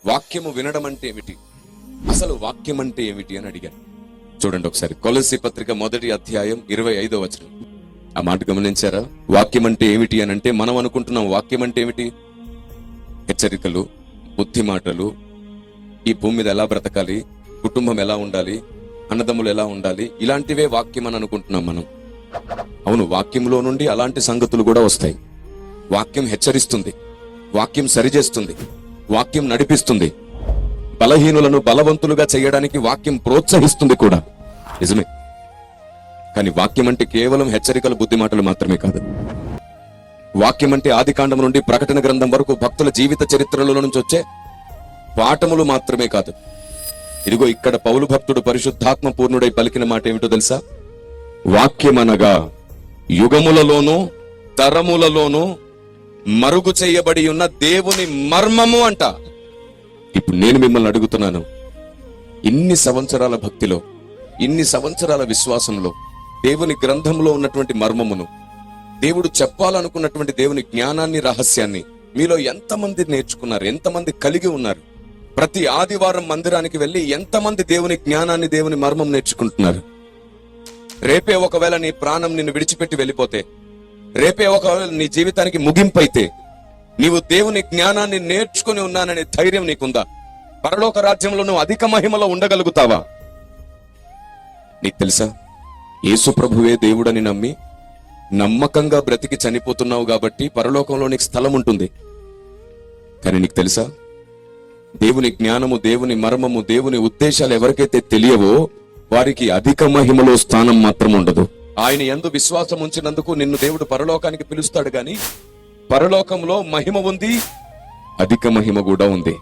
వాక్యము వినడం అంటే ఏమిటి, అసలు వాక్యం అంటే ఏమిటి అని అడిగాను. చూడండి ఒకసారి, కొలస్సీ పత్రిక 1వ అధ్యాయం 25వ వచనం. ఆ మాట గమనించారా? వాక్యం అంటే ఏమిటి అని అంటే మనం అనుకుంటున్నాం వాక్యం అంటే ఏమిటి, హెచ్చరికలు, బుద్ధి మాటలు, ఈ భూమి మీద ఎలా బ్రతకాలి, కుటుంబం ఎలా ఉండాలి, అన్నదమ్ములు ఎలా ఉండాలి, ఇలాంటివే వాక్యం అని అనుకుంటున్నాం మనం. అవును, వాక్యంలో నుండి అలాంటి సంగతులు కూడా వస్తాయి. వాక్యం హెచ్చరిస్తుంది, వాక్యం సరిచేస్తుంది, వాక్యం నడిపిస్తుంది, బలహీనులను బలవంతులుగా చేయడానికి వాక్యం ప్రోత్సహిస్తుంది కూడా. నిజమే. కానీ వాక్యం అంటే కేవలం హెచ్చరికల బుద్ధి మాటలు మాత్రమే కాదు. వాక్యం అంటే ఆదికాండం నుండి ప్రకటన గ్రంథం వరకు భక్తుల జీవిత చరిత్రల నుంచి వచ్చే పాఠములు మాత్రమే కాదు. ఇదిగో ఇక్కడ పౌలు భక్తుడు పరిశుద్ధాత్మ పూర్ణుడై పలికిన మాట ఏమిటో తెలుసా? వాక్యమనగా యుగములలోనూ తరములలోనూ మరుగు చేయబడి ఉన్న దేవుని మర్మము అంట. ఇప్పుడు నేను మిమ్మల్ని అడుగుతున్నాను, ఇన్ని సంవత్సరాల భక్తిలో, ఇన్ని సంవత్సరాల విశ్వాసంలో దేవుని గ్రంథంలో ఉన్నటువంటి మర్మమును, దేవుడు చెప్పాలనుకున్నటువంటి దేవుని జ్ఞానాన్ని, రహస్యాన్ని మీలో ఎంతమంది నేర్చుకున్నారు, ఎంతమంది కలిగి ఉన్నారు? ప్రతి ఆదివారం మందిరానికి వెళ్ళి ఎంతమంది దేవుని జ్ఞానాన్ని, దేవుని మర్మం నేర్చుకుంటున్నారు? రేపే ఒకవేళ నీ ప్రాణం నిన్ను విడిచిపెట్టి వెళ్ళిపోతే, రేపే ఒకవేళ నీ జీవితానికి ముగింపైతే, నీవు దేవుని జ్ఞానాన్ని నేర్చుకుని ఉన్నాననే ధైర్యం నీకుందా? పరలోక రాజ్యంలో నువ్వు అధిక మహిమలో ఉండగలుగుతావా? నీకు తెలుసా, యేసు ప్రభువే దేవుడని నమ్మి నమ్మకంగా బ్రతికి చనిపోతున్నావు కాబట్టి పరలోకంలో నీకు స్థలం ఉంటుంది. కానీ నీకు తెలుసా, దేవుని జ్ఞానము, దేవుని మర్మము, దేవుని ఉద్దేశాలు ఎవరికైతే తెలియవో వారికి అధిక మహిమలో స్థానం మాత్రం ఉండదు. ఆయన యందు విశ్వాసం ఉంచినందుకు నిన్ను దేవుడు పరలోకానికి పిలుస్తాడు, గాని పరలోకంలో మహిమ ఉంది, అధిక మహిమ కూడా ఉంది.